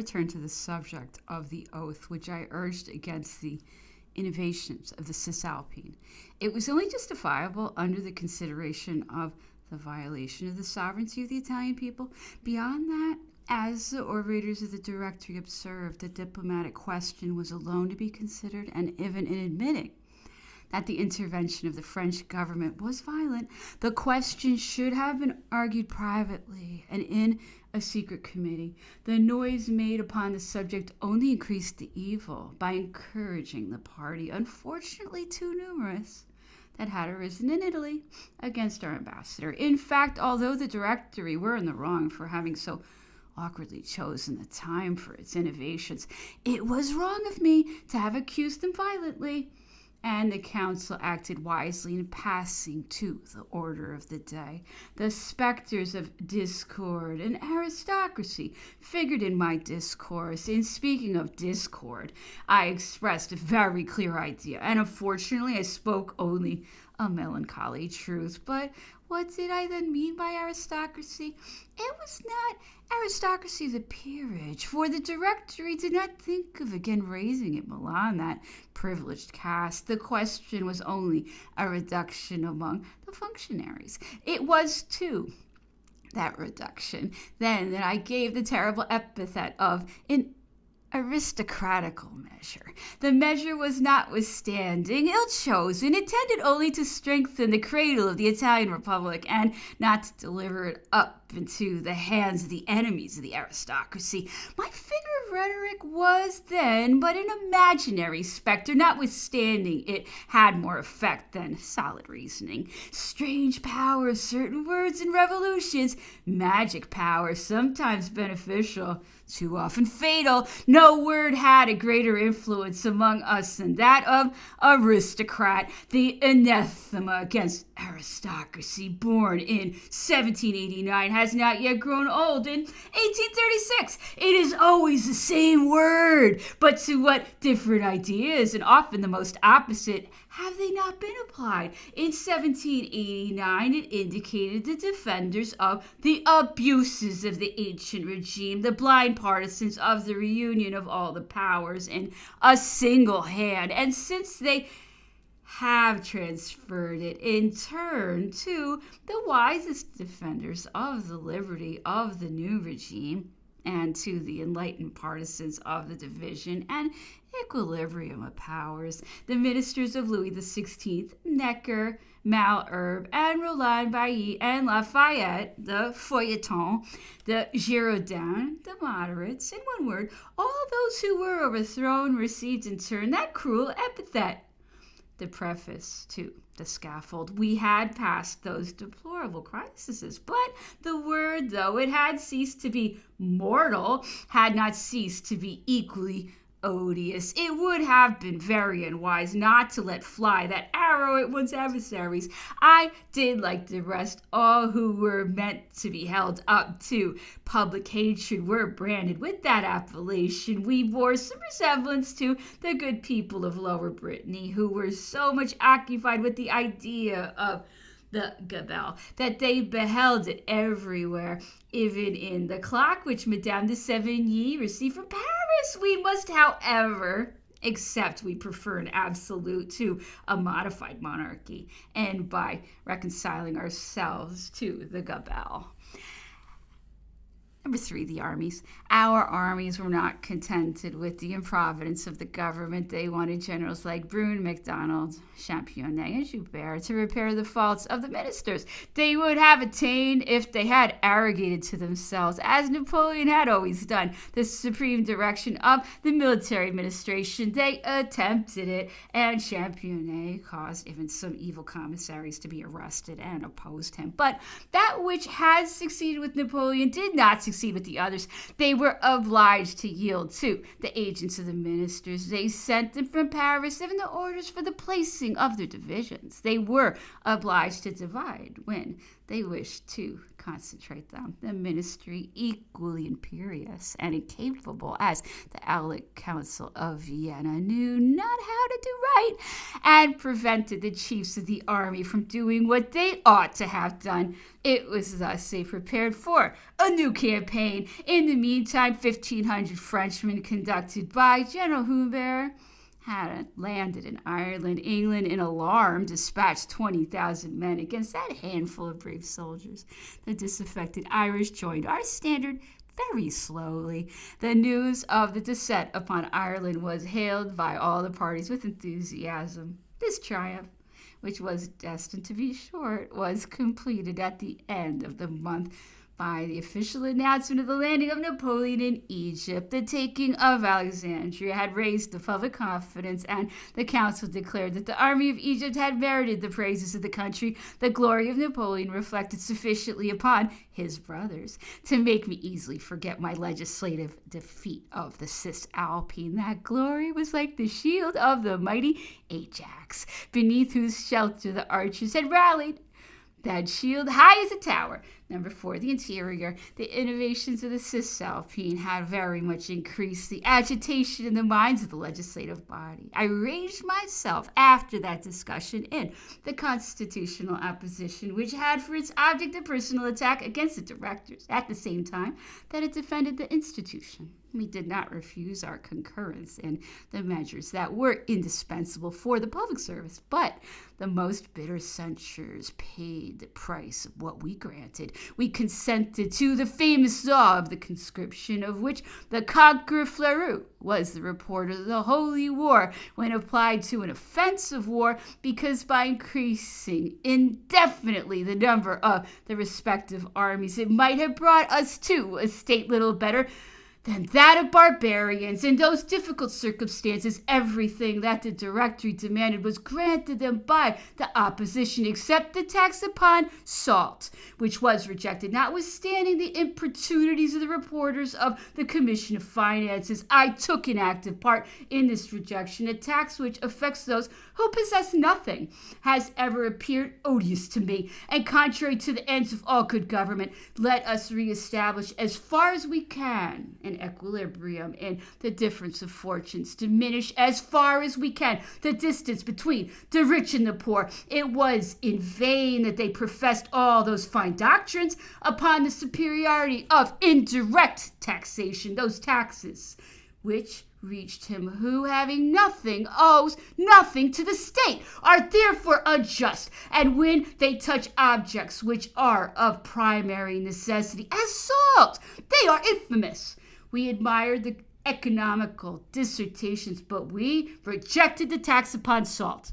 return to the subject of the oath, which I urged against the innovations of the Cisalpine. It was only justifiable under the consideration of the violation of the sovereignty of the Italian people. Beyond that, as the orators of the Directory observed, the diplomatic question was alone to be considered, and even in admitting that the intervention of the French government was violent, the question should have been argued privately and in a secret committee. The noise made upon the subject only increased the evil by encouraging the party, unfortunately too numerous, that had arisen in Italy against our ambassador. In fact, although the Directory were in the wrong for having so awkwardly chosen the time for its innovations, it was wrong of me to have accused them violently, and the council acted wisely in passing to the order of the day. The specters of discord and aristocracy figured in my discourse. In speaking of discord, I expressed a very clear idea, and unfortunately I spoke only a melancholy truth. But what did I then mean by aristocracy? It was not aristocracy of the peerage, for the Directory did not think of again raising at Milan that privileged caste. The question was only a reduction among the functionaries. It was, too, that reduction then that I gave the terrible epithet of an aristocratical measure. The measure was notwithstanding ill-chosen, intended only to strengthen the cradle of the Italian Republic and not to deliver it up into the hands of the enemies of the aristocracy. My figure of rhetoric was then but an imaginary spectre, notwithstanding it had more effect than solid reasoning. Strange power of certain words and revolutions, magic power, sometimes beneficial, too often fatal. No word had a greater influence among us than that of aristocrat. The anathema against aristocracy, born in 1789, has not yet grown old in 1836. It is always the same word, but to what different ideas, and often the most opposite, have they not been applied? In 1789, it indicated the defenders of the abuses of the ancient regime, the blind partisans of the reunion of all the powers in a single hand. And since they have transferred it in turn to the wisest defenders of the liberty of the new regime, and to the enlightened partisans of the division and equilibrium of powers, the ministers of Louis XVI, Necker, Malherbe, and Roland Bailly, and Lafayette, the feuilleton, the Girondins, the moderates, in one word, all those who were overthrown received in turn that cruel epithet. The preface to the scaffold. We had passed those deplorable crises, but the word, though it had ceased to be mortal, had not ceased to be equally odious. It would have been very unwise not to let fly that arrow at one's adversaries. I did, like the rest, all who were meant to be held up to public hatred were branded with that appellation. We bore some resemblance to the good people of Lower Brittany, who were so much occupied with the idea of the gabelle that they beheld it everywhere, even in the clock which Madame de Sévigné received from Paris. We must, however, accept we prefer an absolute to a modified monarchy, and by reconciling ourselves to the gabelle. Number 3, the armies. Our armies were not contented with the improvidence of the government. They wanted generals like Brune, MacDonald, Championnet, and Joubert to repair the faults of the ministers. They would have attained if they had arrogated to themselves, as Napoleon had always done, the supreme direction of the military administration. They attempted it, and Championnet caused even some evil commissaries to be arrested and opposed him. But that which had succeeded with Napoleon did not succeed with the others. They were obliged to yield to the agents of the ministers. They sent them from Paris even the orders for the placing of their divisions. They were obliged to divide when they wished to concentrate them. The ministry, equally imperious and incapable as the Aulic Council of Vienna, knew not how to do right and prevented the chiefs of the army from doing what they ought to have done. It was thus they prepared for a new campaign. In the meantime, 1,500 Frenchmen, conducted by General Humbert, had landed in Ireland. England, in alarm, dispatched 20,000 men against that handful of brave soldiers. The disaffected Irish joined our standard very slowly. The news of the descent upon Ireland was hailed by all the parties with enthusiasm. This triumph, which was destined to be short, was completed at the end of the month by the official announcement of the landing of Napoleon in Egypt. The taking of Alexandria had raised the public confidence, and the council declared that the army of Egypt had merited the praises of the country. The glory of Napoleon reflected sufficiently upon his brothers to make me easily forget my legislative defeat of the Cisalpine. That glory was like the shield of the mighty Ajax, beneath whose shelter the archers had rallied. That shield high as a tower. Number 4, the interior. The innovations of the Cisalpine had very much increased the agitation in the minds of the legislative body. I ranged myself after that discussion in the constitutional opposition, which had for its object a personal attack against the directors, at the same time that it defended the institution. We did not refuse our concurrence in the measures that were indispensable for the public service, but the most bitter censures paid the price of what we granted. We consented to the famous law of the conscription, of which the conqueror Fleurus was the reporter of the Holy War when applied to an offensive war, because by increasing indefinitely the number of the respective armies, it might have brought us to a state little better than that of barbarians. In those difficult circumstances, everything that the Directory demanded was granted them by the opposition, except the tax upon salt, which was rejected, notwithstanding the importunities of the reporters of the Commission of Finances. I took an active part in this rejection. A tax which affects those who possess nothing has ever appeared odious to me, and contrary to the ends of all good government. Let us reestablish as far as we can an equilibrium in the difference of fortunes, diminish as far as we can the distance between the rich and the poor. It was in vain that they professed all those fine doctrines upon the superiority of indirect taxation, those taxes which reached him who, having nothing, owes nothing to the state, are therefore unjust, and when they touch objects which are of primary necessity, as salt, they are infamous. We admired the economical dissertations, but we rejected the tax upon salt.